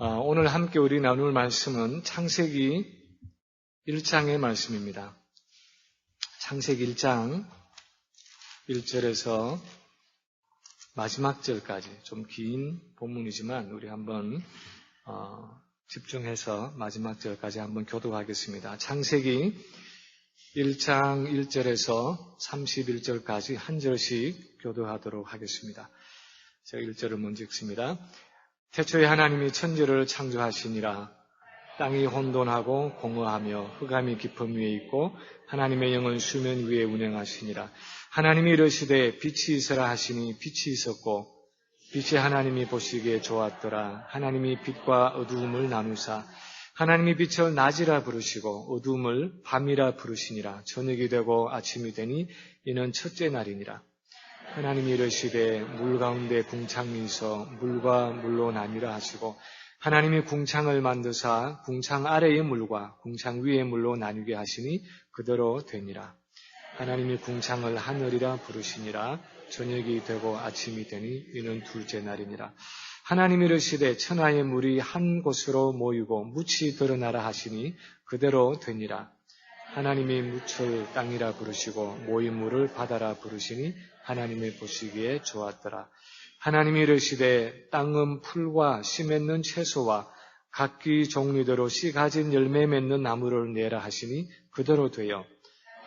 오늘 함께 우리 나눌 말씀은 창세기 1장의 말씀입니다. 창세기 1장 1절에서 마지막 절까지 좀 긴 본문이지만 우리 한번 집중해서 마지막 절까지 한번 교독하겠습니다. 창세기 1장 1절에서 31절까지 한 절씩 교독하도록 하겠습니다. 제가 1절을 먼저 읽습니다. 태초에 하나님이 천지를 창조하시니라. 땅이 혼돈하고 공허하며 흑암이 깊음 위에 있고 하나님의 영은 수면 위에 운행하시니라. 하나님이 이르시되 빛이 있으라 하시니 빛이 있었고 빛이 하나님이 보시기에 좋았더라. 하나님이 빛과 어두움을 나누사 하나님이 빛을 낮이라 부르시고 어두움을 밤이라 부르시니라. 저녁이 되고 아침이 되니 이는 첫째 날이니라. 하나님이 이르시되 물 가운데 궁창이 있어 물과 물로 나뉘라 하시고 하나님이 궁창을 만드사 궁창 아래의 물과 궁창 위의 물로 나뉘게 하시니 그대로 되니라. 하나님이 궁창을 하늘이라 부르시니라. 저녁이 되고 아침이 되니 이는 둘째 날이니라. 하나님이 이르시되 천하의 물이 한 곳으로 모이고 묻이 드러나라 하시니 그대로 되니라. 하나님이 묻을 땅이라 부르시고 모인 물을 바다라 부르시니 하나님이 보시기에 좋았더라. 하나님이 이르시되 땅은 풀과 씨 맺는 채소와 각기 종류대로 씨 가진 열매 맺는 나무를 내라 하시니 그대로 되어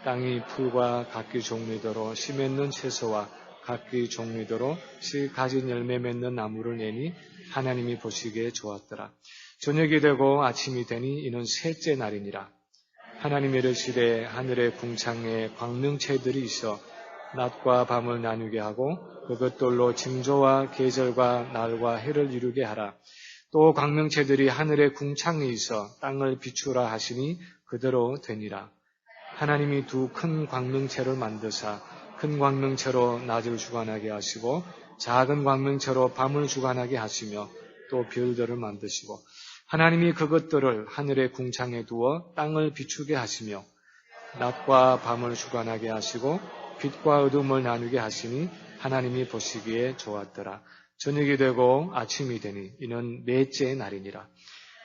땅이 풀과 각기 종류대로 씨 맺는 채소와 각기 종류대로 씨 가진 열매 맺는 나무를 내니 하나님이 보시기에 좋았더라. 저녁이 되고 아침이 되니 이는 셋째 날이니라. 하나님이 이르시되 하늘의 궁창에 광명체들이 있어 낮과 밤을 나누게 하고 그것들로 징조와 계절과 날과 해를 이루게 하라. 또 광명체들이 하늘의 궁창에 있어 땅을 비추라 하시니 그대로 되니라. 하나님이 두 큰 광명체를 만드사 큰 광명체로 낮을 주관하게 하시고 작은 광명체로 밤을 주관하게 하시며 또 별들을 만드시고 하나님이 그것들을 하늘의 궁창에 두어 땅을 비추게 하시며 낮과 밤을 주관하게 하시고 빛과 어둠을 나누게 하시니 하나님이 보시기에 좋았더라. 저녁이 되고 아침이 되니 이는 넷째 날이니라.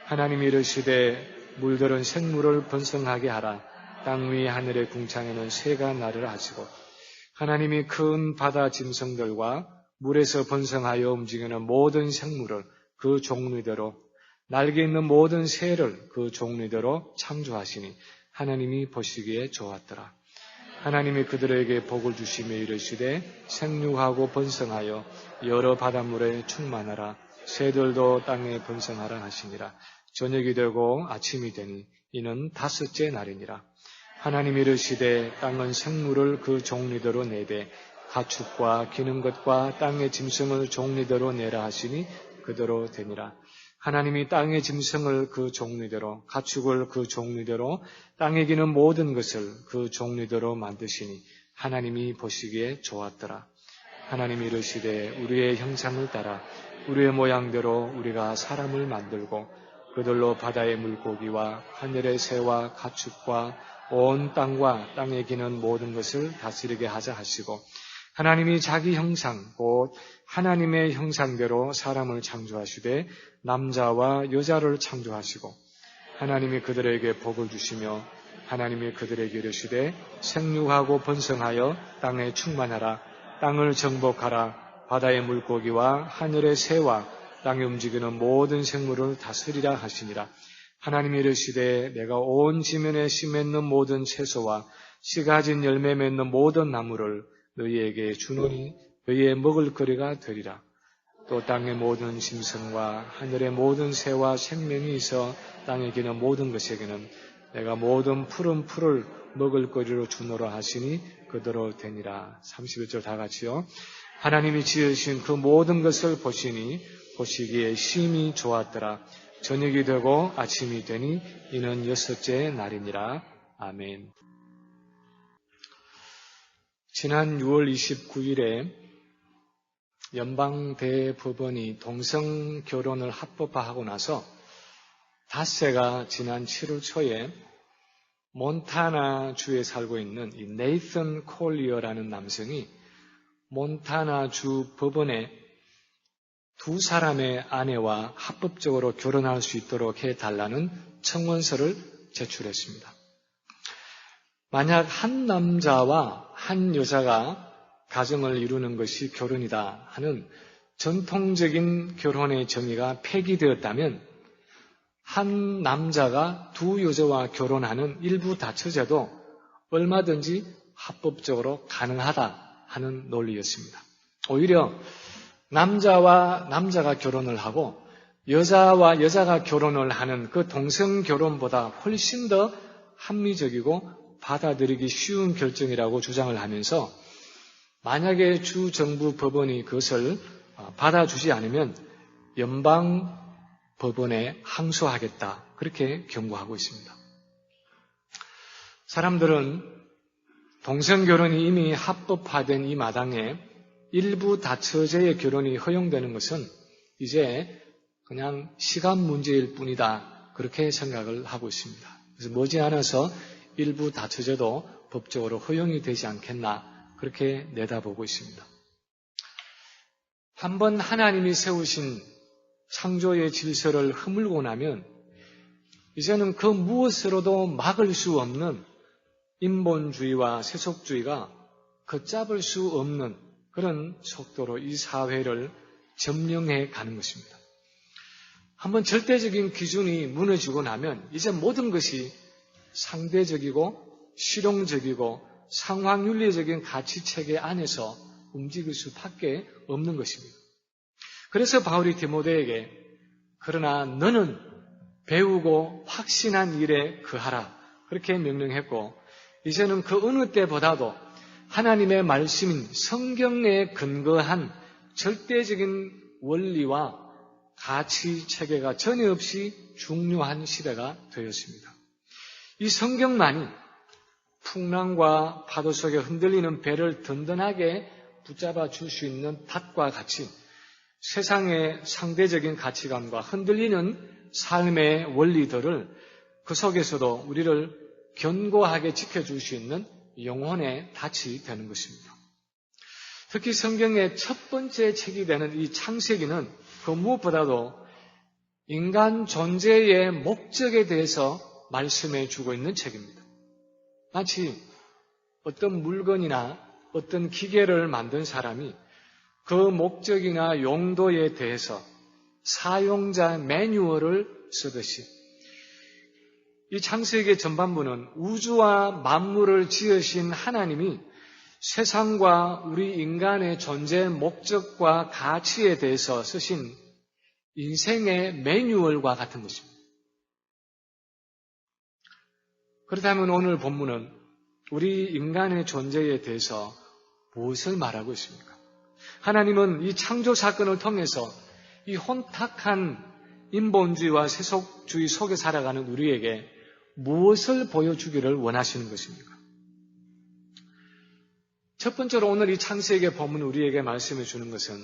하나님이 이르시되 물들은 생물을 번성하게 하라. 땅 위 하늘의 궁창에는 새가 나르라 하시고 하나님이 큰 바다 짐승들과 물에서 번성하여 움직이는 모든 생물을 그 종류대로 날개 있는 모든 새를 그 종류대로 창조하시니 하나님이 보시기에 좋았더라. 하나님이 그들에게 복을 주시며 이르시되 생육하고 번성하여 여러 바닷물에 충만하라. 새들도 땅에 번성하라 하시니라. 저녁이 되고 아침이 되니 이는 다섯째 날이니라. 하나님이 이르시되 땅은 생물을 그 종류대로 내되 가축과 기는 것과 땅의 짐승을 종류대로 내라 하시니 그대로 되니라. 하나님이 땅의 짐승을 그 종류대로 가축을 그 종류대로 땅에 기는 모든 것을 그 종류대로 만드시니 하나님이 보시기에 좋았더라. 하나님이 이르시되 우리의 형상을 따라 우리의 모양대로 우리가 사람을 만들고 그들로 바다의 물고기와 하늘의 새와 가축과 온 땅과 땅에 기는 모든 것을 다스리게 하자 하시고 하나님이 자기 형상 곧 하나님의 형상대로 사람을 창조하시되 남자와 여자를 창조하시고 하나님이 그들에게 복을 주시며 하나님이 그들에게 이르시되 생육하고 번성하여 땅에 충만하라. 땅을 정복하라. 바다의 물고기와 하늘의 새와 땅에 움직이는 모든 생물을 다스리라 하시니라. 하나님이 이르시되 내가 온 지면에 씨 맺는 모든 채소와 씨 가진 열매 맺는 모든 나무를 너희에게 주노니 너희의 먹을 거리가 되리라. 또 땅의 모든 짐승과 하늘의 모든 새와 생명이 있어 땅에 기는 모든 것에게는 내가 모든 푸른 풀을 먹을 거리로 주노라 하시니 그대로 되니라. 31절 다 같이요. 하나님이 지으신 그 모든 것을 보시니 보시기에 심히 좋았더라. 저녁이 되고 아침이 되니 이는 여섯째 날이니라. 아멘. 지난 6월 29일에 연방대법원이 동성결혼을 합법화하고 나서 닷새가 지난 7월 초에 몬타나 주에 살고 있는 이 네이선 콜리어라는 남성이 몬타나 주 법원에 두 사람의 아내와 합법적으로 결혼할 수 있도록 해달라는 청원서를 제출했습니다. 만약 한 남자와 한 여자가 가정을 이루는 것이 결혼이다 하는 전통적인 결혼의 정의가 폐기되었다면 한 남자가 두 여자와 결혼하는 일부 다처제도 얼마든지 합법적으로 가능하다 하는 논리였습니다. 오히려 남자와 남자가 결혼을 하고 여자와 여자가 결혼을 하는 그 동성 결혼보다 훨씬 더 합리적이고 받아들이기 쉬운 결정이라고 주장을 하면서 만약에 주 정부 법원이 그것을 받아주지 않으면 연방 법원에 항소하겠다 그렇게 경고하고 있습니다. 사람들은 동성 결혼이 이미 합법화된 이 마당에 일부 다처제의 결혼이 허용되는 것은 이제 그냥 시간 문제일 뿐이다 그렇게 생각을 하고 있습니다. 그래서 머지않아서 일부 다처제도 법적으로 허용이 되지 않겠나 그렇게 내다보고 있습니다. 한번 하나님이 세우신 창조의 질서를 허물고 나면 이제는 그 무엇으로도 막을 수 없는 인본주의와 세속주의가 걷잡을 수 없는 그런 속도로 이 사회를 점령해 가는 것입니다. 한번 절대적인 기준이 무너지고 나면 이제 모든 것이 상대적이고 실용적이고 상황윤리적인 가치체계 안에서 움직일 수밖에 없는 것입니다. 그래서 바울이 디모데에게 그러나 너는 배우고 확신한 일에 거하라 그렇게 명령했고 이제는 그 어느 때보다도 하나님의 말씀인 성경에 근거한 절대적인 원리와 가치 체계가 전혀 없이 중요한 시대가 되었습니다. 이 성경만이 풍랑과 파도 속에 흔들리는 배를 든든하게 붙잡아 줄 수 있는 닷과 같이 세상의 상대적인 가치관과 흔들리는 삶의 원리들을 그 속에서도 우리를 견고하게 지켜줄 수 있는 영혼의 닻이 되는 것입니다. 특히 성경의 첫 번째 책이 되는 이 창세기는 그 무엇보다도 인간 존재의 목적에 대해서 말씀해 주고 있는 책입니다. 마치 어떤 물건이나 어떤 기계를 만든 사람이 그 목적이나 용도에 대해서 사용자 매뉴얼을 쓰듯이 이 창세기 전반부는 우주와 만물을 지으신 하나님이 세상과 우리 인간의 존재 목적과 가치에 대해서 쓰신 인생의 매뉴얼과 같은 것입니다. 그렇다면 오늘 본문은 우리 인간의 존재에 대해서 무엇을 말하고 있습니까? 하나님은 이 창조 사건을 통해서 이 혼탁한 인본주의와 세속주의 속에 살아가는 우리에게 무엇을 보여주기를 원하시는 것입니까? 첫 번째로 오늘 이 창세기의 본문 우리에게 말씀해 주는 것은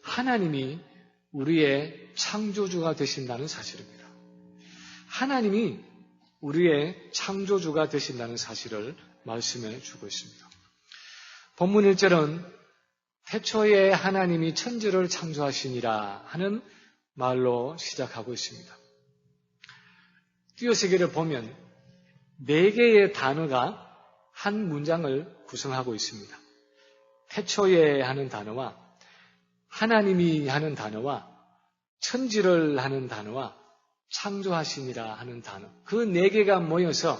하나님이 우리의 창조주가 되신다는 사실입니다. 하나님이 우리의 창조주가 되신다는 사실을 말씀해 주고 있습니다. 본문 1절은 태초에 하나님이 천지를 창조하시니라 하는 말로 시작하고 있습니다. 띄어쓰기를 보면 4개의 단어가 한 문장을 구성하고 있습니다. 태초에 하는 단어와 하나님이 하는 단어와 천지를 하는 단어와 창조하시니라 하는 단어. 그 4개가 모여서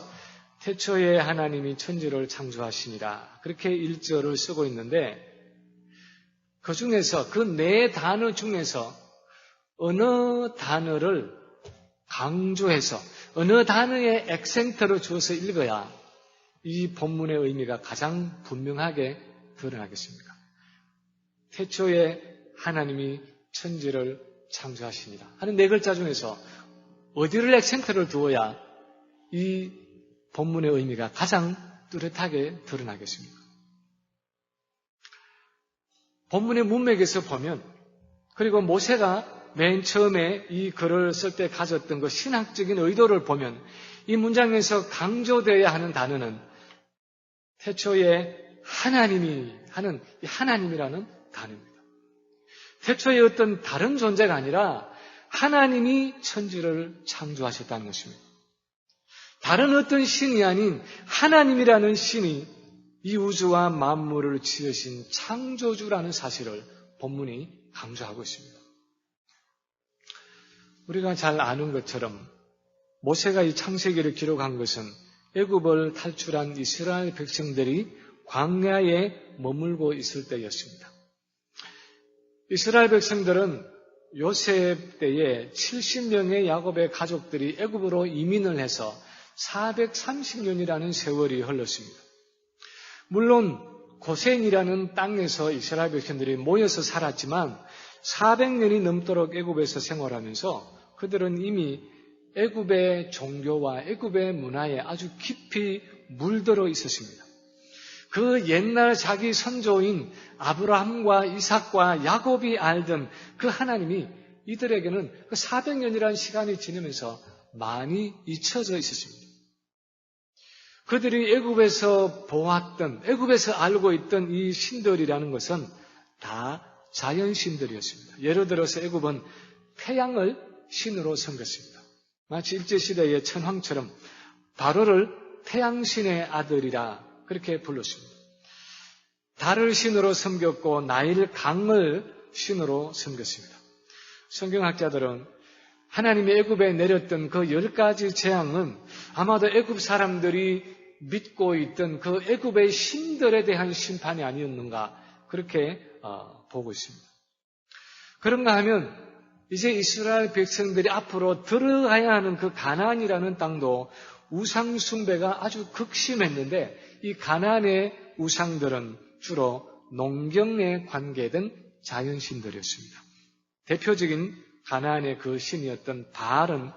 태초에 하나님이 천지를 창조하시니라 그렇게 1절을 쓰고 있는데 그 중에서 그 4단어 중에서 어느 단어를 강조해서 어느 단어에 액센트를 주어서 읽어야 이 본문의 의미가 가장 분명하게 드러나겠습니까? 태초에 하나님이 천지를 창조하시니라 하는 4글자 중에서 어디를 액센트를 두어야 이 본문의 의미가 가장 뚜렷하게 드러나겠습니까? 본문의 문맥에서 보면 그리고 모세가 맨 처음에 이 글을 쓸 때 가졌던 그 신학적인 의도를 보면 이 문장에서 강조되어야 하는 단어는 태초에 하나님이 하는 이 하나님이라는 단어입니다. 태초에 어떤 다른 존재가 아니라 하나님이 천지를 창조하셨다는 것입니다. 다른 어떤 신이 아닌 하나님이라는 신이 이 우주와 만물을 지으신 창조주라는 사실을 본문이 강조하고 있습니다. 우리가 잘 아는 것처럼 모세가 이 창세기를 기록한 것은 애굽을 탈출한 이스라엘 백성들이 광야에 머물고 있을 때였습니다. 이스라엘 백성들은 요셉 때에 70명의 야곱의 가족들이 애굽으로 이민을 해서 430년이라는 세월이 흘렀습니다. 물론 고센이라는 땅에서 이스라엘 백성들이 모여서 살았지만 400년이 넘도록 애굽에서 생활하면서 그들은 이미 애굽의 종교와 애굽의 문화에 아주 깊이 물들어 있었습니다. 그 옛날 자기 선조인 아브라함과 이삭과 야곱이 알던 그 하나님이 이들에게는 그 400년이라는 시간이 지나면서 많이 잊혀져 있었습니다. 그들이 애굽에서 보았던, 애굽에서 알고 있던 이 신들이라는 것은 다 자연신들이었습니다. 예를 들어서 애굽은 태양을 신으로 섬겼습니다. 마치 일제시대의 천황처럼 바로를 태양신의 아들이라 그렇게 불렀습니다. 달을 신으로 섬겼고 나일 강을 신으로 섬겼습니다. 성경학자들은 하나님이 애굽에 내렸던 그 10가지 재앙은 아마도 애굽 사람들이 믿고 있던 그 애굽의 신들에 대한 심판이 아니었는가 그렇게 보고 있습니다. 그런가 하면 이제 이스라엘 백성들이 앞으로 들어가야 하는 그 가나안이라는 땅도 우상 숭배가 아주 극심했는데 이 가나안의 우상들은 주로 농경에 관계된 자연신들이었습니다. 대표적인 가나안의 그 신이었던 바알은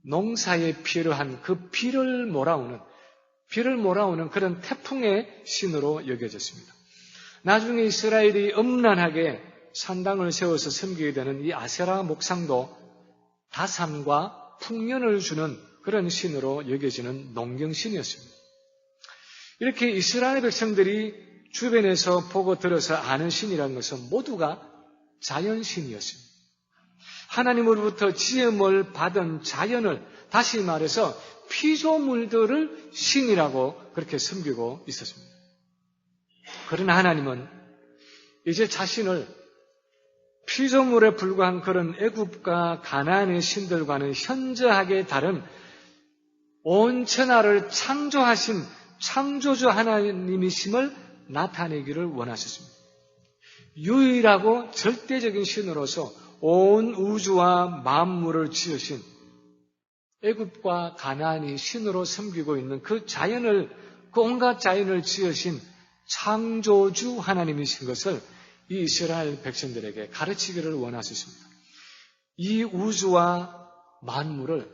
농사에 필요한 그 비를 몰아오는 그런 태풍의 신으로 여겨졌습니다. 나중에 이스라엘이 음란하게 산당을 세워서 섬기게 되는 이 아세라 목상도 다산과 풍년을 주는 그런 신으로 여겨지는 농경신이었습니다. 이렇게 이스라엘 백성들이 주변에서 보고 들어서 아는 신이라는 것은 모두가 자연신이었습니다. 하나님으로부터 지음을 받은 자연을, 다시 말해서 피조물들을 신이라고 그렇게 섬기고 있었습니다. 그러나 하나님은 이제 자신을 피조물에 불과한 그런 애굽과 가나안의 신들과는 현저하게 다른 온 천하를 창조하신 창조주 하나님이심을 나타내기를 원하셨습니다. 유일하고 절대적인 신으로서 온 우주와 만물을 지으신 애굽과 가나안이 신으로 섬기고 있는 그 자연을, 그 온갖 자연을 지으신 창조주 하나님이신 것을 이 이스라엘 백성들에게 가르치기를 원하셨습니다. 이 우주와 만물을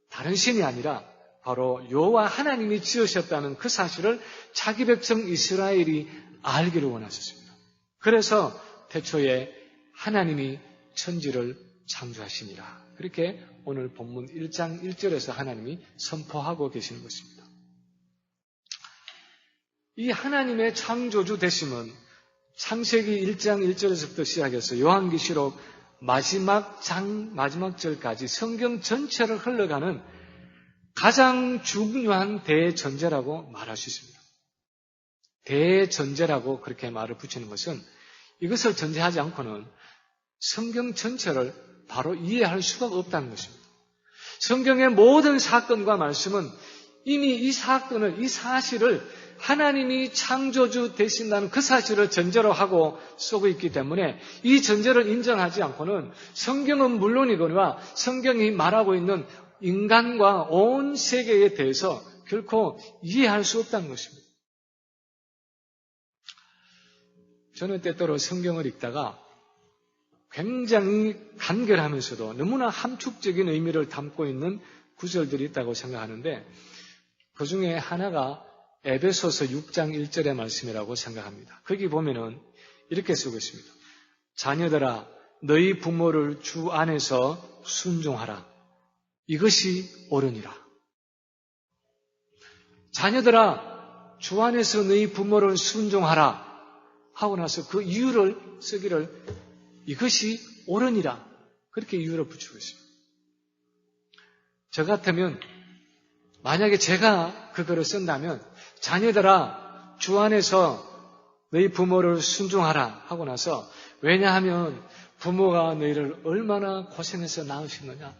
다른 신이 아니라 바로 여호와 하나님이 지으셨다는 그 사실을 자기 백성 이스라엘이 알기를 원하셨습니다. 그래서 태초에 하나님이 천지를 창조하시니라. 그렇게 오늘 본문 1장 1절에서 하나님이 선포하고 계시는 것입니다. 이 하나님의 창조주 되심은 창세기 1장 1절에서부터 시작해서 요한계시록 마지막 절까지 성경 전체를 흘러가는 가장 중요한 대전제라고 말할 수 있습니다. 대전제라고 그렇게 말을 붙이는 것은 이것을 전제하지 않고는 성경 전체를 바로 이해할 수가 없다는 것입니다. 성경의 모든 사건과 말씀은 이미 이 사실을 하나님이 창조주 되신다는 그 사실을 전제로 하고 쓰고 있기 때문에 이 전제를 인정하지 않고는 성경은 물론이거니와 성경이 말하고 있는 인간과 온 세계에 대해서 결코 이해할 수 없다는 것입니다. 저는 때때로 성경을 읽다가 굉장히 간결하면서도 너무나 함축적인 의미를 담고 있는 구절들이 있다고 생각하는데 그 중에 하나가 에베소서 6장 1절의 말씀이라고 생각합니다. 거기 보면은 이렇게 쓰고 있습니다. 자녀들아 너희 부모를 주 안에서 순종하라. 이것이 옳으니라. 자녀들아 주 안에서 너희 부모를 순종하라 하고 나서 그 이유를 쓰기를 이것이 옳으니라. 그렇게 이유를 붙이고 있습니다. 저 같으면 만약에 제가 그거를 쓴다면 자녀들아 주 안에서 너희 부모를 순종하라 하고 나서 왜냐하면 부모가 너희를 얼마나 고생해서 낳으셨느냐.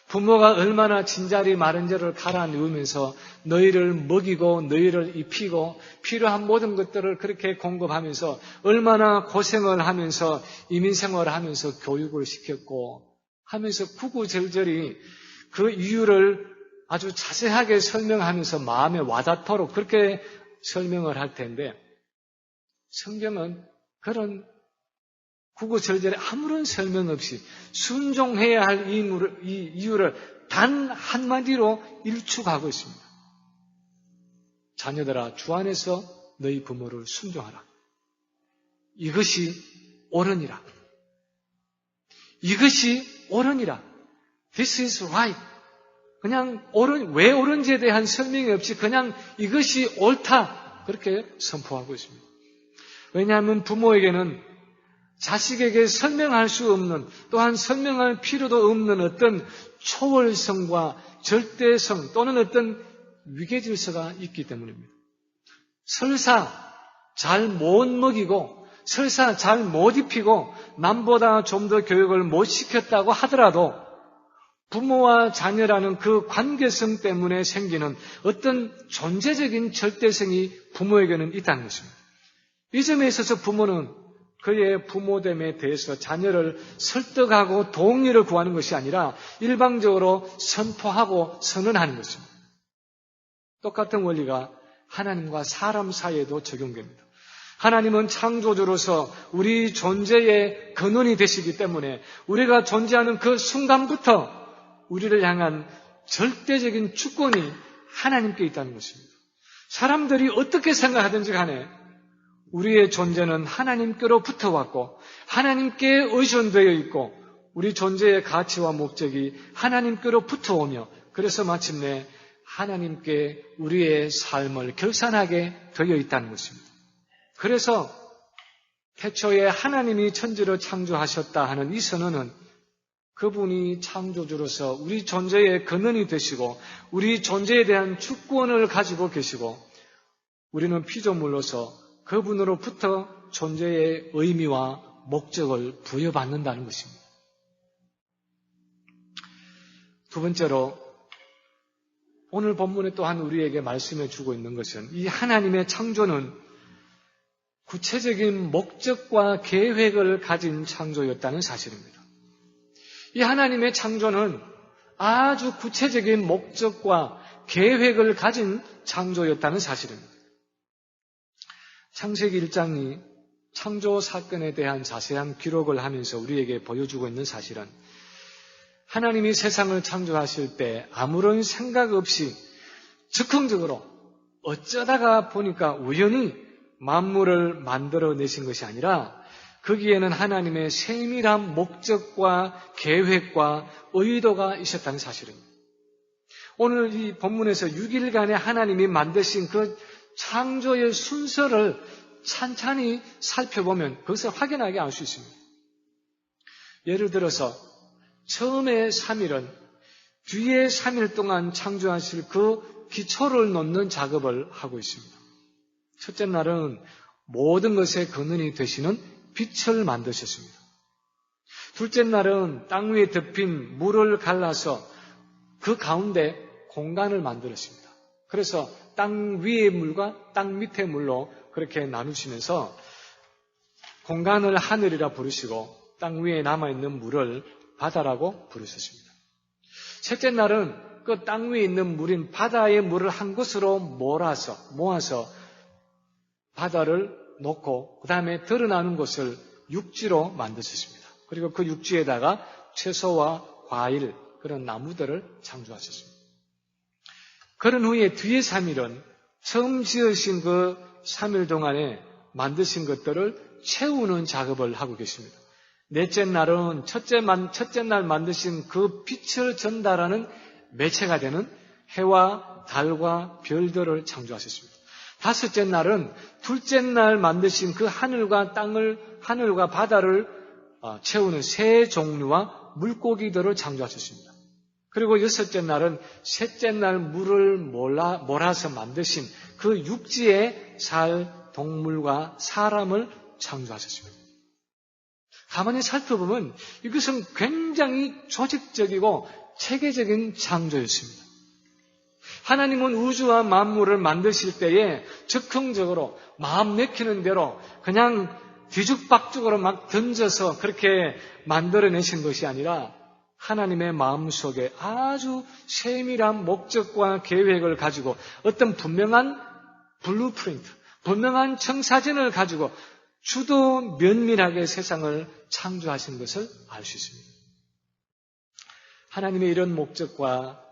부모가 얼마나 진자리 마른자를 갈아넣으면서 너희를 먹이고 너희를 입히고 필요한 모든 것들을 그렇게 공급하면서 얼마나 고생을 하면서 이민생활을 하면서 교육을 시켰고 하면서 구구절절히 그 이유를 아주 자세하게 설명하면서 마음에 와닿도록 그렇게 설명을 할 텐데 성경은 그런 구구절절에 아무런 설명 없이 순종해야 할 이 이유를 단 한마디로 일축하고 있습니다. 자녀들아 주 안에서 너희 부모를 순종하라. 이것이 옳으니라. 이것이 옳으니라. This is right. 그냥 왜 옳은지에 대한 설명이 없이 그냥 이것이 옳다. 그렇게 선포하고 있습니다. 왜냐하면 부모에게는 자식에게 설명할 수 없는 또한 설명할 필요도 없는 어떤 초월성과 절대성 또는 어떤 위계질서가 있기 때문입니다. 설사 잘 못 먹이고 설사 잘 못 입히고 남보다 좀 더 교육을 못 시켰다고 하더라도 부모와 자녀라는 그 관계성 때문에 생기는 어떤 존재적인 절대성이 부모에게는 있다는 것입니다. 이 점에 있어서 부모는 그의 부모됨에 대해서 자녀를 설득하고 동의를 구하는 것이 아니라 일방적으로 선포하고 선언하는 것입니다. 똑같은 원리가 하나님과 사람 사이에도 적용됩니다. 하나님은 창조주로서 우리 존재의 근원이 되시기 때문에 우리가 존재하는 그 순간부터 우리를 향한 절대적인 주권이 하나님께 있다는 것입니다. 사람들이 어떻게 생각하든지 간에 우리의 존재는 하나님께로부터 왔고 하나님께 의존되어 있고 우리 존재의 가치와 목적이 하나님께로부터 오며 그래서 마침내 하나님께 우리의 삶을 결산하게 되어 있다는 것입니다. 그래서 태초에 하나님이 천지를 창조하셨다 하는 이 선언은 그분이 창조주로서 우리 존재의 근원이 되시고 우리 존재에 대한 주권을 가지고 계시고 우리는 피조물로서 그분으로부터 존재의 의미와 목적을 부여받는다는 것입니다. 두 번째로 오늘 본문에 또한 우리에게 말씀해 주고 있는 것은 이 하나님의 창조는 구체적인 목적과 계획을 가진 창조였다는 사실입니다. 이 하나님의 창조는 아주 구체적인 목적과 계획을 가진 창조였다는 사실입니다. 창세기 1장이 창조 사건에 대한 자세한 기록을 하면서 우리에게 보여주고 있는 사실은 하나님이 세상을 창조하실 때 아무런 생각 없이 즉흥적으로 어쩌다가 보니까 우연히 만물을 만들어내신 것이 아니라 거기에는 하나님의 세밀한 목적과 계획과 의도가 있었다는 사실입니다. 오늘 이 본문에서 6일간에 하나님이 만드신 그 창조의 순서를 찬찬히 살펴보면 그것을 확연하게 알 수 있습니다. 예를 들어서 처음에 3일은 뒤에 3일 동안 창조하실 그 기초를 놓는 작업을 하고 있습니다. 첫째 날은 모든 것의 근원이 되시는 빛을 만드셨습니다. 둘째 날은 땅 위에 덮인 물을 갈라서 그 가운데 공간을 만들었습니다. 그래서 땅 위의 물과 땅 밑의 물로 그렇게 나누시면서 공간을 하늘이라 부르시고 땅 위에 남아있는 물을 바다라고 부르셨습니다. 셋째 날은 그 땅 위에 있는 물인 바다의 물을 한 곳으로 모아서 바다를 놓고 그 다음에 드러나는 곳을 육지로 만드셨습니다. 그리고 그 육지에다가 채소와 과일 그런 나무들을 창조하셨습니다. 그런 후에 뒤에 3일은 처음 지으신 그 3일 동안에 만드신 것들을 채우는 작업을 하고 계십니다. 넷째 날은 첫째 날 만드신 그 빛을 전달하는 매체가 되는 해와 달과 별들을 창조하셨습니다. 다섯째 날은 둘째 날 만드신 그 하늘과 바다를 채우는 새 종류와 물고기들을 창조하셨습니다. 그리고 여섯째 날은 셋째 날 물을 몰아서 만드신 그 육지에 살 동물과 사람을 창조하셨습니다. 가만히 살펴보면 이것은 굉장히 조직적이고 체계적인 창조였습니다. 하나님은 우주와 만물을 만드실 때에 즉흥적으로 마음 내키는 대로 그냥 뒤죽박죽으로 막 던져서 그렇게 만들어내신 것이 아니라 하나님의 마음속에 아주 세밀한 목적과 계획을 가지고 어떤 분명한 블루프린트, 분명한 청사진을 가지고 주도 면밀하게 세상을 창조하신 것을 알 수 있습니다. 하나님의 이런 목적과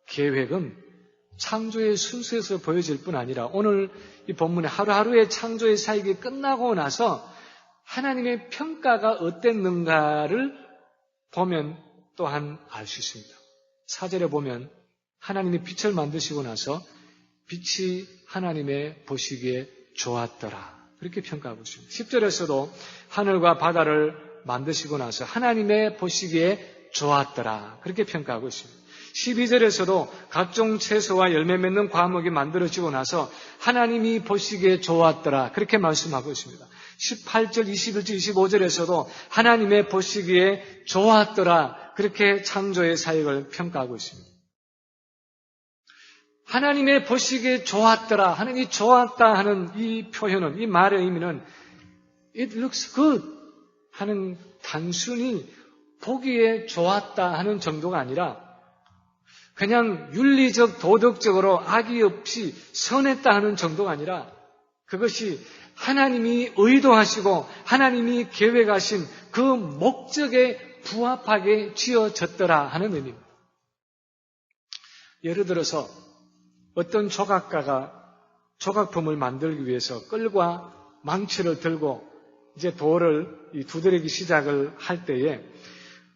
계획은 창조의 순수에서 보여질 뿐 아니라 오늘 이 본문의 하루하루의 창조의 사역이 끝나고 나서 하나님의 평가가 어땠는가를 보면 또한 알 수 있습니다. 4절에 보면 하나님이 빛을 만드시고 나서 빛이 하나님의 보시기에 좋았더라. 그렇게 평가하고 있습니다. 10절에서도 하늘과 바다를 만드시고 나서 하나님의 보시기에 좋았더라. 그렇게 평가하고 있습니다. 12절에서도 각종 채소와 열매 맺는 과목이 만들어지고 나서 하나님이 보시기에 좋았더라. 그렇게 말씀하고 있습니다. 18절, 21절, 25절에서도 하나님의 보시기에 좋았더라. 그렇게 창조의 사역을 평가하고 있습니다. 하나님의 보시기에 좋았더라. 하나님이 좋았다 하는 이 표현은, 이 말의 의미는 It looks good 하는 단순히 보기에 좋았다 하는 정도가 아니라 그냥 윤리적, 도덕적으로 악의 없이 선했다 하는 정도가 아니라 그것이 하나님이 의도하시고 하나님이 계획하신 그 목적에 부합하게 지어졌더라 하는 의미입니다. 예를 들어서 어떤 조각가가 조각품을 만들기 위해서 끌과 망치를 들고 이제 돌을 두드리기 시작을 할 때에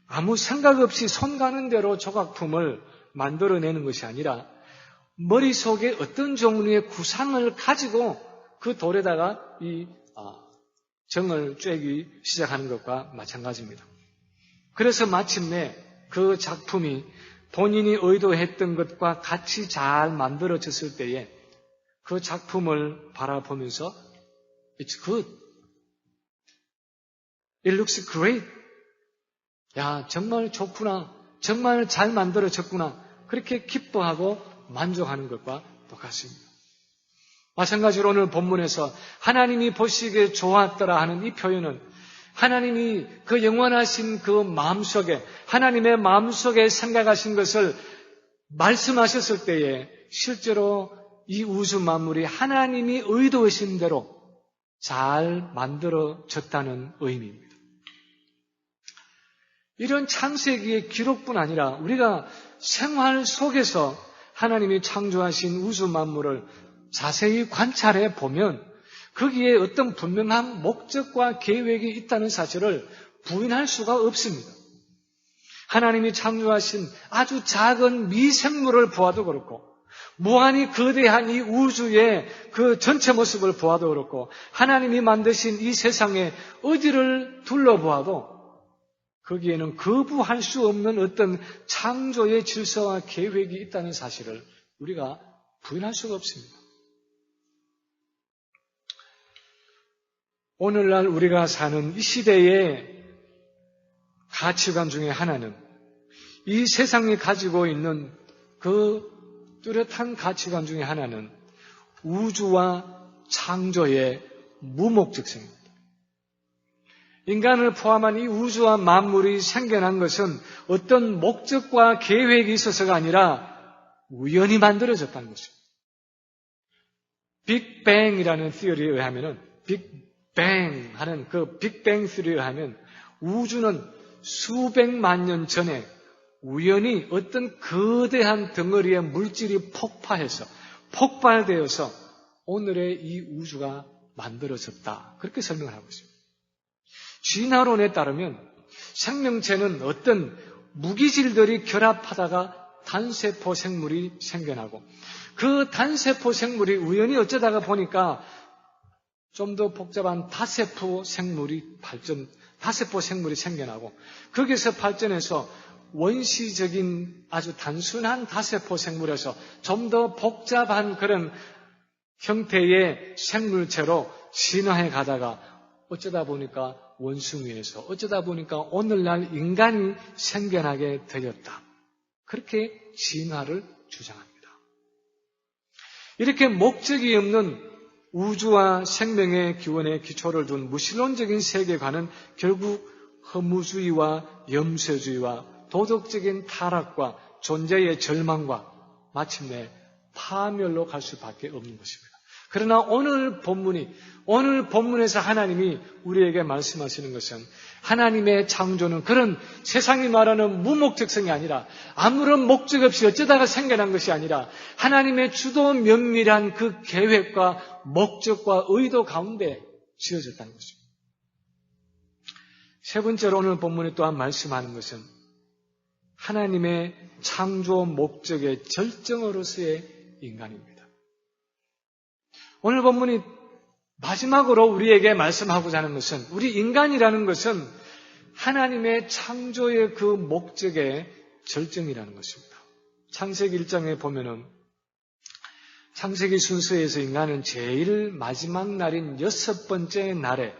아무 생각 없이 손 가는 대로 조각품을 만들어내는 것이 아니라 머릿속에 어떤 종류의 구상을 가지고 그 돌에다가 이 정을 쬐기 시작하는 것과 마찬가지입니다. 그래서 마침내 그 작품이 본인이 의도했던 것과 같이 잘 만들어졌을 때에 그 작품을 바라보면서 It's good. It looks great. 야, 정말 좋구나. 정말 잘 만들어졌구나. 그렇게 기뻐하고 만족하는 것과 똑같습니다. 마찬가지로 오늘 본문에서 하나님이 보시기에 좋았더라 하는 이 표현은 하나님이 그 영원하신 그 마음속에 하나님의 마음속에 생각하신 것을 말씀하셨을 때에 실제로 이 우주 만물이 하나님이 의도하신 대로 잘 만들어졌다는 의미입니다. 이런 창세기의 기록뿐 아니라 우리가 생활 속에서 하나님이 창조하신 우주 만물을 자세히 관찰해 보면 거기에 어떤 분명한 목적과 계획이 있다는 사실을 부인할 수가 없습니다. 하나님이 창조하신 아주 작은 미생물을 보아도 그렇고 무한히 거대한 이 우주의 그 전체 모습을 보아도 그렇고 하나님이 만드신 이 세상의 어디를 둘러보아도 거기에는 거부할 수 없는 어떤 창조의 질서와 계획이 있다는 사실을 우리가 부인할 수가 없습니다. 오늘날 우리가 사는 이 시대의 가치관 중에 하나는 이 세상이 가지고 있는 그 뚜렷한 가치관 중에 하나는 우주와 창조의 무목적성입니다. 인간을 포함한 이 우주와 만물이 생겨난 것은 어떤 목적과 계획이 있어서가 아니라 우연히 만들어졌다는 것입니다. 빅뱅이라는 시리에 의하면 빅뱅 하는 그 빅뱅 시리에 의하면 우주는 수백만 년 전에 우연히 어떤 거대한 덩어리의 물질이 폭발되어서 오늘의 이 우주가 만들어졌다. 그렇게 설명을 하고 있습니다. 진화론에 따르면 생명체는 어떤 무기질들이 결합하다가 단세포 생물이 생겨나고 그 단세포 생물이 우연히 어쩌다가 보니까 좀 더 복잡한 다세포 생물이 다세포 생물이 생겨나고 거기서 발전해서 원시적인 아주 단순한 다세포 생물에서 좀 더 복잡한 그런 형태의 생물체로 진화해 가다가 어쩌다 보니까 원숭이에서 어쩌다 보니까 오늘날 인간이 생겨나게 되었다. 그렇게 진화를 주장합니다. 이렇게 목적이 없는 우주와 생명의 기원에 기초를 둔 무신론적인 세계관은 결국 허무주의와 염세주의와 도덕적인 타락과 존재의 절망과 마침내 파멸로 갈 수밖에 없는 것입니다. 그러나 오늘 본문에서 하나님이 우리에게 말씀하시는 것은 하나님의 창조는 그런 세상이 말하는 무목적성이 아니라 아무런 목적 없이 어쩌다가 생겨난 것이 아니라 하나님의 주도 면밀한 그 계획과 목적과 의도 가운데 지어졌다는 것입니다. 세 번째로 오늘 본문에 또한 말씀하는 것은 하나님의 창조 목적의 절정으로서의 인간입니다. 오늘 본문이 마지막으로 우리에게 말씀하고자 하는 것은 우리 인간이라는 것은 하나님의 창조의 그 목적의 절정이라는 것입니다. 창세기 1장에 보면은 창세기 순서에서 인간은 제일 마지막 날인 6번째 날에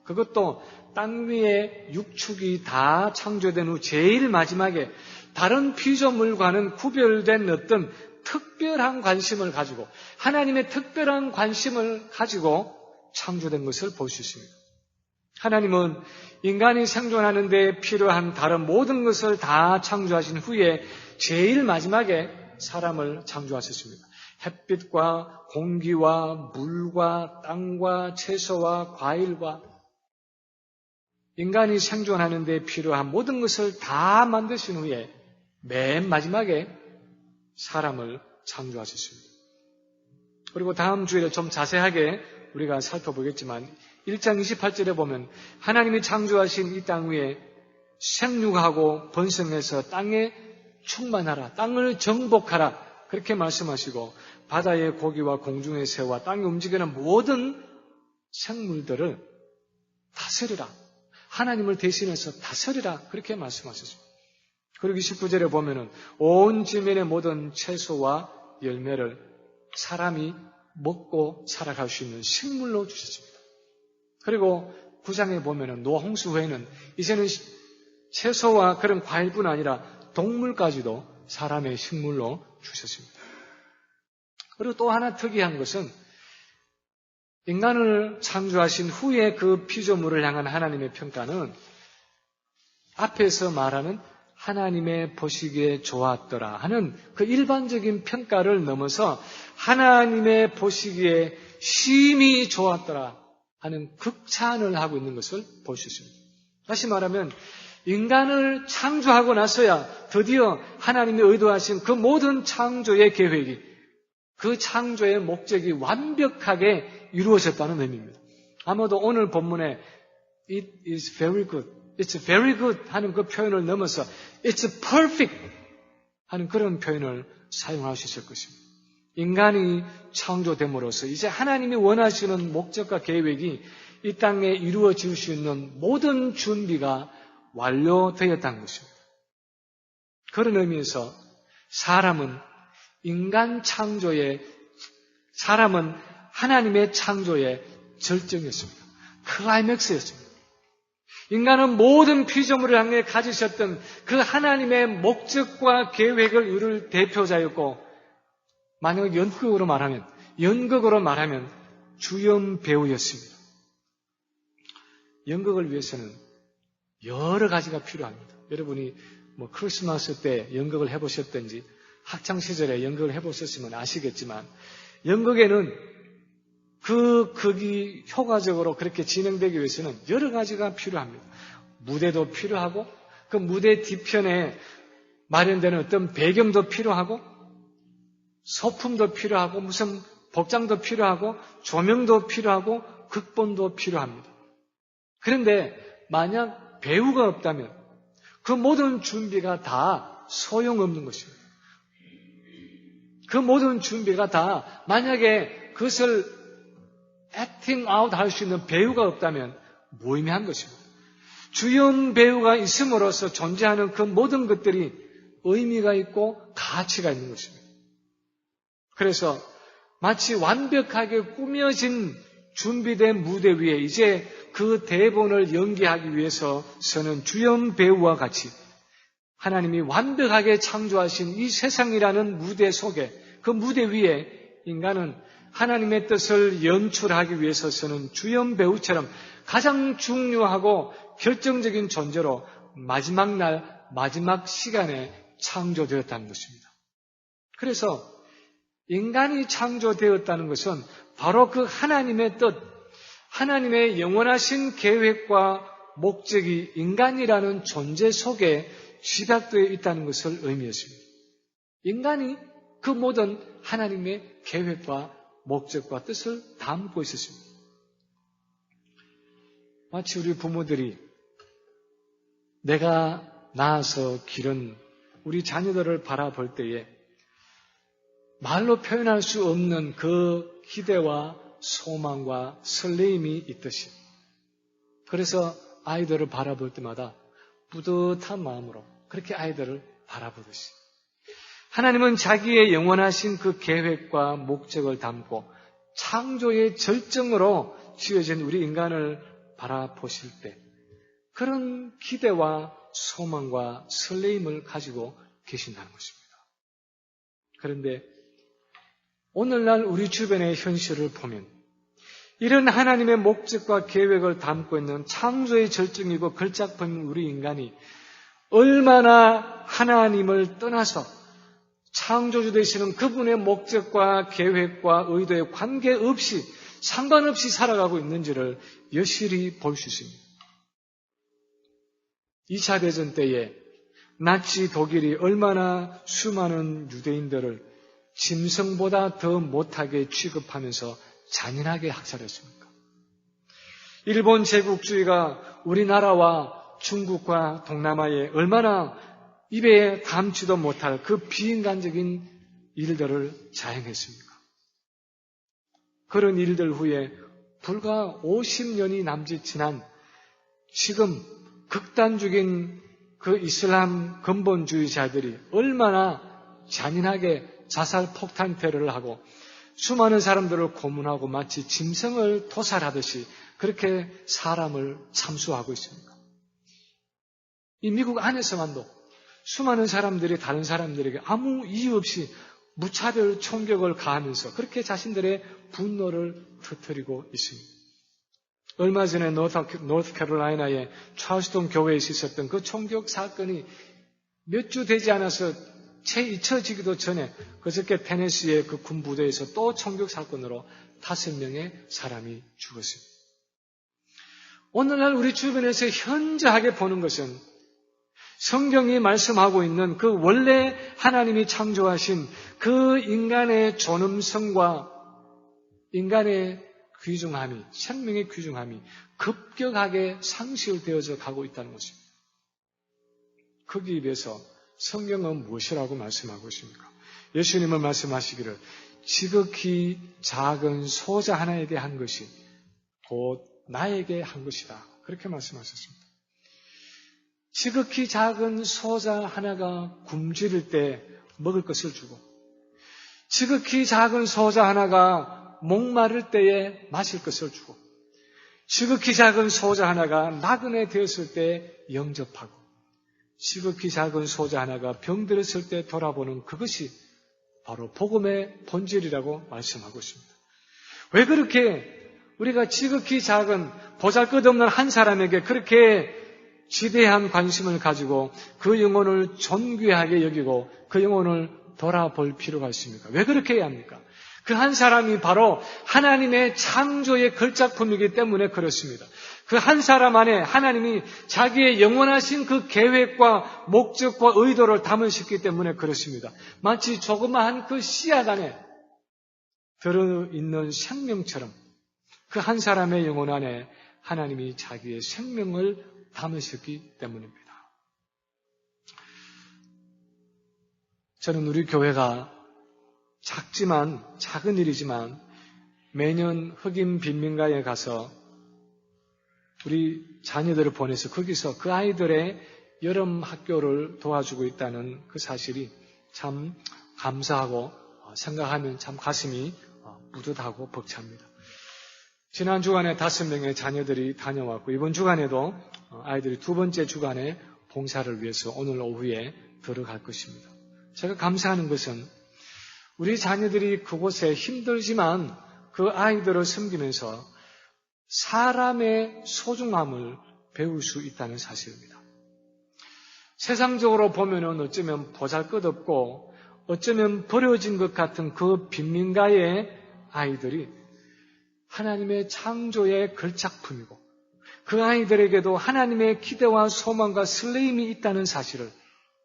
그것도 땅 위에 육축이 다 창조된 후 제일 마지막에 다른 피조물과는 구별된 어떤 특별한 관심을 가지고 하나님의 특별한 관심을 가지고 창조된 것을 볼 수 있습니다. 하나님은 인간이 생존하는 데 필요한 다른 모든 것을 다 창조하신 후에 제일 마지막에 사람을 창조하셨습니다. 햇빛과 공기와 물과 땅과 채소와 과일과 인간이 생존하는 데 필요한 모든 것을 다 만드신 후에 맨 마지막에 사람을 창조하셨습니다. 그리고 다음 주에 좀 자세하게 우리가 살펴보겠지만 1장 28절에 보면 하나님이 창조하신 이 땅 위에 생육하고 번성해서 땅에 충만하라, 땅을 정복하라 그렇게 말씀하시고 바다의 고기와 공중의 새와 땅에 움직이는 모든 생물들을 다스리라, 하나님을 대신해서 다스리라 그렇게 말씀하셨습니다. 그리고 29절에 보면은 온 지면의 모든 채소와 열매를 사람이 먹고 살아갈 수 있는 식물로 주셨습니다. 그리고 9장에 보면은 노아 홍수 후에는 이제는 채소와 그런 과일뿐 아니라 동물까지도 사람의 식물로 주셨습니다. 그리고 또 하나 특이한 것은 인간을 창조하신 후에 그 피조물을 향한 하나님의 평가는 앞에서 말하는 하나님의 보시기에 좋았더라 하는 그 일반적인 평가를 넘어서 하나님의 보시기에 심히 좋았더라 하는 극찬을 하고 있는 것을 볼 수 있습니다. 다시 말하면 인간을 창조하고 나서야 드디어 하나님이 의도하신 그 모든 창조의 계획이, 그 창조의 목적이 완벽하게 이루어졌다는 의미입니다. 아마도 오늘 본문에 It is very good, It's very good 하는 그 표현을 넘어서 It's perfect 하는 그런 표현을 사용할 수 있을 것입니다. 인간이 창조됨으로써 이제 하나님이 원하시는 목적과 계획이 이 땅에 이루어질 수 있는 모든 준비가 완료되었다는 것입니다. 그런 의미에서 사람은 하나님의 창조의 절정이었습니다. 클라이맥스였습니다. 인간은 모든 피조물을 향해 가지셨던 그 하나님의 목적과 계획을 이룰 대표자였고, 만약 연극으로 말하면 주연 배우였습니다. 연극을 위해서는 여러 가지가 필요합니다. 여러분이 크리스마스 때 연극을 해보셨든지 학창 시절에 연극을 해보셨으면 아시겠지만 연극에는 그 극이 효과적으로 그렇게 진행되기 위해서는 여러 가지가 필요합니다. 무대도 필요하고 그 무대 뒤편에 마련되는 어떤 배경도 필요하고 소품도 필요하고 무슨 복장도 필요하고 조명도 필요하고 극본도 필요합니다. 그런데 만약 배우가 없다면 그 모든 준비가 다 소용없는 것입니다. 그 모든 준비가 다 만약에 그것을 액팅 아웃 할 수 있는 배우가 없다면 무의미한 것입니다. 주연 배우가 있음으로써 존재하는 그 모든 것들이 의미가 있고 가치가 있는 것입니다. 그래서 마치 완벽하게 꾸며진 준비된 무대 위에 이제 그 대본을 연기하기 위해서 서는 주연 배우와 같이 하나님이 완벽하게 창조하신 이 세상이라는 무대 속에 그 무대 위에 인간은 하나님의 뜻을 연출하기 위해서 서는 주연 배우처럼 가장 중요하고 결정적인 존재로 마지막 날, 마지막 시간에 창조되었다는 것입니다. 그래서 인간이 창조되었다는 것은 바로 그 하나님의 뜻, 하나님의 영원하신 계획과 목적이 인간이라는 존재 속에 집약되어 있다는 것을 의미했습니다. 인간이 그 모든 하나님의 계획과 목적과 뜻을 담고 있었습니다. 마치 우리 부모들이 내가 낳아서 기른 우리 자녀들을 바라볼 때에 말로 표현할 수 없는 그 기대와 소망과 설레임이 있듯이 그래서 아이들을 바라볼 때마다 뿌듯한 마음으로 그렇게 아이들을 바라보듯이 하나님은 자기의 영원하신 그 계획과 목적을 담고 창조의 절정으로 지어진 우리 인간을 바라보실 때 그런 기대와 소망과 설레임을 가지고 계신다는 것입니다. 그런데 오늘날 우리 주변의 현실을 보면 이런 하나님의 목적과 계획을 담고 있는 창조의 절정이고 걸작품인 우리 인간이 얼마나 하나님을 떠나서 창조주 되시는 그분의 목적과 계획과 의도에 관계없이 상관없이 살아가고 있는지를 여실히 볼 수 있습니다. 2차 대전 때에 나치 독일이 얼마나 수많은 유대인들을 짐승보다 더 못하게 취급하면서 잔인하게 학살했습니까? 일본 제국주의가 우리나라와 중국과 동남아에 얼마나 입에 담지도 못할 그 비인간적인 일들을 자행했습니까? 그런 일들 후에 불과 50년이 남짓 지난 지금 극단적인 그 이슬람 근본주의자들이 얼마나 잔인하게 자살 폭탄 테러를 하고 수많은 사람들을 고문하고 마치 짐승을 도살하듯이 그렇게 사람을 참수하고 있습니다. 이 미국 안에서만도 수많은 사람들이 다른 사람들에게 아무 이유 없이 무차별 총격을 가하면서 그렇게 자신들의 분노를 터뜨리고 있습니다. 얼마 전에 노스캐롤라이나의 찰스턴 교회에서 있었던 그 총격 사건이 몇 주 되지 않아서 채 잊혀지기도 전에 그저께 테네시의 그 군부대에서 또 총격 사건으로 5명의 사람이 죽었습니다. 오늘날 우리 주변에서 현저하게 보는 것은 성경이 말씀하고 있는 그 원래 하나님이 창조하신 그 인간의 존엄성과 인간의 귀중함이, 생명의 귀중함이 급격하게 상실되어져 가고 있다는 것입니다. 거기에 비해서 성경은 무엇이라고 말씀하고 있습니까? 예수님은 말씀하시기를 지극히 작은 소자 하나에게 한 것이 곧 나에게 한 것이다. 그렇게 말씀하셨습니다. 지극히 작은 소자 하나가 굶주릴 때 먹을 것을 주고 지극히 작은 소자 하나가 목마를 때에 마실 것을 주고 지극히 작은 소자 하나가 나그네 되었을 때 영접하고 지극히 작은 소자 하나가 병들었을 때 돌아보는 그것이 바로 복음의 본질이라고 말씀하고 있습니다. 왜 그렇게 우리가 지극히 작은 보잘것없는 한 사람에게 그렇게 지대한 관심을 가지고 그 영혼을 존귀하게 여기고 그 영혼을 돌아볼 필요가 있습니까? 왜 그렇게 해야 합니까? 그 한 사람이 바로 하나님의 창조의 걸작품이기 때문에 그렇습니다. 그 한 사람 안에 하나님이 자기의 영원하신 그 계획과 목적과 의도를 담으셨기 때문에 그렇습니다. 마치 조그마한 그 씨앗 안에 들어있는 생명처럼 그 한 사람의 영혼 안에 하나님이 자기의 생명을 담으셨기 때문입니다. 저는 우리 교회가 작은 일이지만 매년 흑인 빈민가에 가서 우리 자녀들을 보내서 거기서 그 아이들의 여름 학교를 도와주고 있다는 그 사실이 참 감사하고 생각하면 참 가슴이 뿌듯하고 벅찹니다. 지난 주간에 5명의 자녀들이 다녀왔고 이번 주간에도 아이들이 2번째 주간에 봉사를 위해서 오늘 오후에 들어갈 것입니다. 제가 감사하는 것은 우리 자녀들이 그곳에 힘들지만 그 아이들을 섬기면서 사람의 소중함을 배울 수 있다는 사실입니다. 세상적으로 보면은 어쩌면 보잘것없고 어쩌면 버려진 것 같은 그 빈민가의 아이들이 하나님의 창조의 걸작품이고 그 아이들에게도 하나님의 기대와 소망과 설레임이 있다는 사실을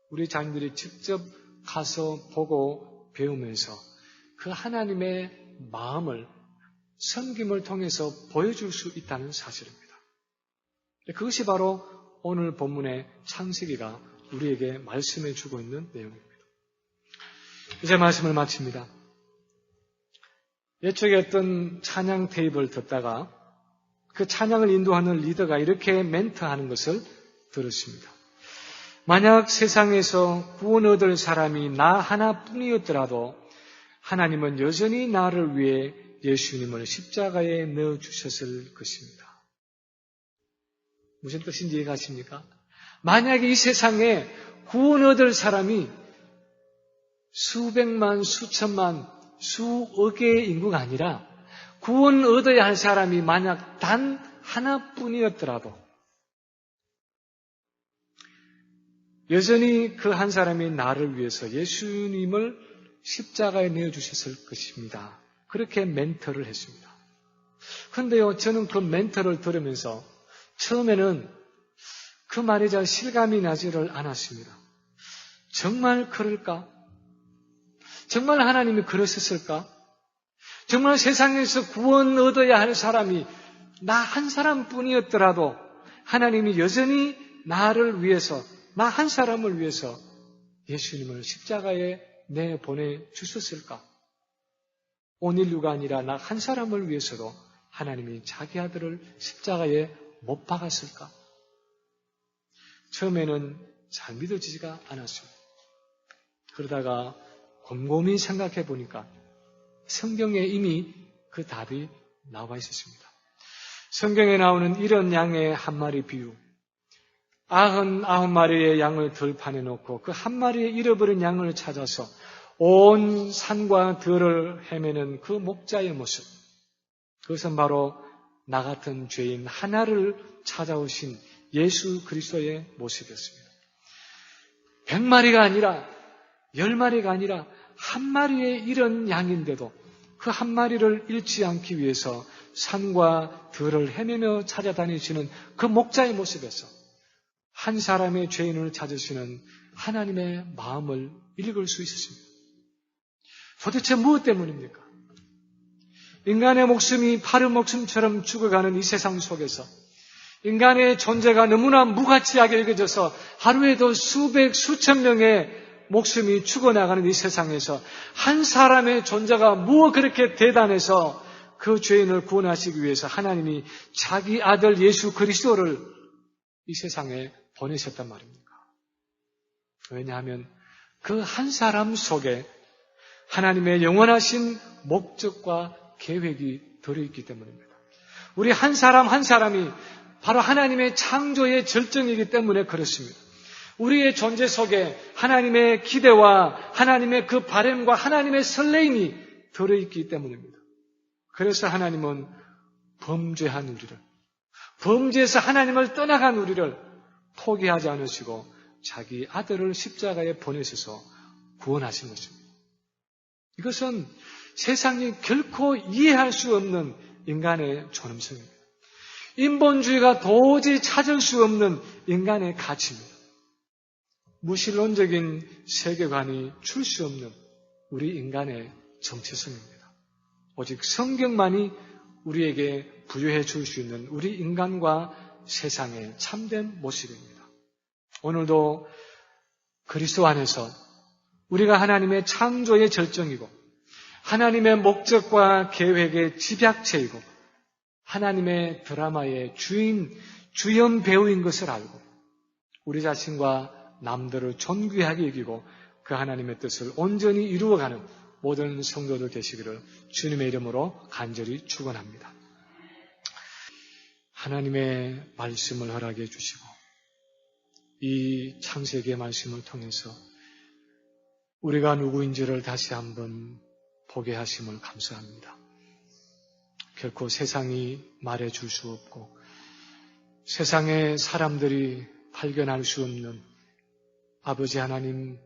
우리 자녀들이 직접 가서 보고 배우면서 그 하나님의 마음을 섬김을 통해서 보여줄 수 있다는 사실입니다. 그것이 바로 오늘 본문의 창세기가 우리에게 말씀해 주고 있는 내용입니다. 이제 말씀을 마칩니다. 예측에 어떤 찬양 테이프를 듣다가 그 찬양을 인도하는 리더가 이렇게 멘트하는 것을 들었습니다. 만약 세상에서 구원 얻을 사람이 나 하나뿐이었더라도 하나님은 여전히 나를 위해 예수님을 십자가에 넣어주셨을 것입니다. 무슨 뜻인지 이해가십니까? 만약에 이 세상에 구원 얻을 사람이 수백만, 수천만, 수억의 인구가 아니라 구원 얻어야 할 사람이 만약 단 하나뿐이었더라도 여전히 그 한 사람이 나를 위해서 예수님을 십자가에 내어주셨을 것입니다. 그렇게 멘트를 했습니다. 그런데요, 저는 그 멘트를 들으면서 처음에는 그 말이 잘 실감이 나지를 않았습니다. 정말 그럴까? 정말 하나님이 그러셨을까? 정말 세상에서 구원 얻어야 할 사람이 나 한 사람뿐이었더라도 하나님이 여전히 나를 위해서, 나 한 사람을 위해서 예수님을 십자가에 내보내 주셨을까? 온 인류가 아니라 나 한 사람을 위해서도 하나님이 자기 아들을 십자가에 못 박았을까? 처음에는 잘 믿어지지가 않았습니다. 그러다가 곰곰이 생각해 보니까 성경에 이미 그 답이 나와 있었습니다. 성경에 나오는 이런 양의 한 마리 비유. 99마리의 양을 들판에 놓고 그 한 마리의 잃어버린 양을 찾아서 온 산과 들을 헤매는 그 목자의 모습. 그것은 바로 나 같은 죄인 하나를 찾아오신 예수 그리스도의 모습이었습니다. 100마리가 아니라 10마리가 아니라 한 마리의 이런 양인데도 그 한 마리를 잃지 않기 위해서 산과 들을 헤매며 찾아다니시는 그 목자의 모습에서 한 사람의 죄인을 찾으시는 하나님의 마음을 읽을 수 있었습니다. 도대체 무엇 때문입니까? 인간의 목숨이 파른 목숨처럼 죽어가는 이 세상 속에서 인간의 존재가 너무나 무가치하게 여겨져서 하루에도 수백, 수천 명의 목숨이 죽어나가는 이 세상에서 한 사람의 존재가 무엇 그렇게 대단해서 그 죄인을 구원하시기 위해서 하나님이 자기 아들 예수 그리스도를 이 세상에 보내셨단 말입니까? 왜냐하면 그 한 사람 속에 하나님의 영원하신 목적과 계획이 들어있기 때문입니다. 우리 한 사람 한 사람이 바로 하나님의 창조의 절정이기 때문에 그렇습니다. 우리의 존재 속에 하나님의 기대와 하나님의 그 바람과 하나님의 설레임이 들어있기 때문입니다. 그래서 하나님은 범죄한 우리를, 범죄에서 하나님을 떠나간 우리를 포기하지 않으시고 자기 아들을 십자가에 보내셔서 구원하신 것입니다. 이것은 세상이 결코 이해할 수 없는 인간의 존엄성입니다. 인본주의가 도저히 찾을 수 없는 인간의 가치입니다. 무신론적인 세계관이 줄 수 없는 우리 인간의 정체성입니다. 오직 성경만이 우리에게 부여해 줄 수 있는 우리 인간과 세상의 참된 모습입니다. 오늘도 그리스도 안에서 우리가 하나님의 창조의 절정이고 하나님의 목적과 계획의 집약체이고 하나님의 드라마의 주연 배우인 것을 알고 우리 자신과 남들을 존귀하게 여기고 그 하나님의 뜻을 온전히 이루어가는 모든 성도들 되시기를 주님의 이름으로 간절히 축원합니다. 하나님의 말씀을 허락해 주시고 이 창세기의 말씀을 통해서 우리가 누구인지를 다시 한번 보게 하심을 감사합니다. 결코 세상이 말해줄 수 없고 세상의 사람들이 발견할 수 없는 아버지 하나님,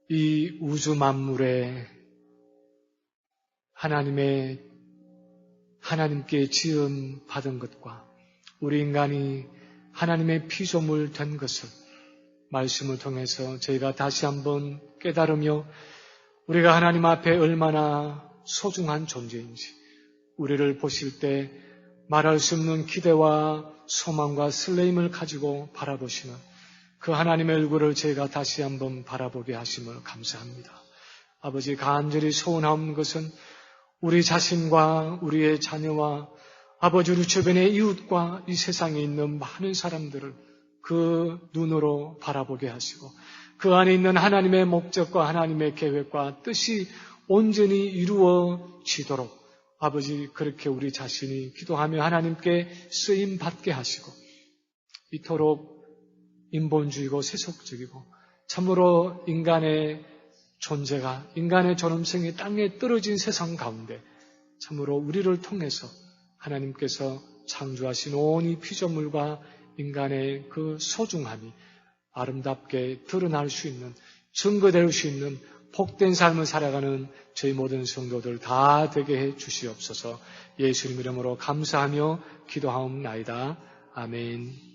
이 우주 만물에 하나님께 지음 받은 것과 우리 인간이 하나님의 피조물 된 것을 말씀을 통해서 저희가 다시 한번 깨달으며 우리가 하나님 앞에 얼마나 소중한 존재인지 우리를 보실 때 말할 수 없는 기대와 소망과 설레임을 가지고 바라보시는 그 하나님의 얼굴을 저희가 다시 한번 바라보게 하심을 감사합니다. 아버지, 간절히 소원하는 것은 우리 자신과 우리의 자녀와 아버지 우리 주변의 이웃과 이 세상에 있는 많은 사람들을 그 눈으로 바라보게 하시고 그 안에 있는 하나님의 목적과 하나님의 계획과 뜻이 온전히 이루어지도록 아버지 그렇게 우리 자신이 기도하며 하나님께 쓰임 받게 하시고 이토록 인본주의고 세속적이고 참으로 인간의 존재가 인간의 존엄성이 땅에 떨어진 세상 가운데 참으로 우리를 통해서 하나님께서 창조하신 온 이 피조물과 인간의 그 소중함이 아름답게 드러날 수 있는 증거될 수 있는 복된 삶을 살아가는 저희 모든 성도들 다 되게 해 주시옵소서. 예수님 이름으로 감사하며 기도하옵나이다. 아멘.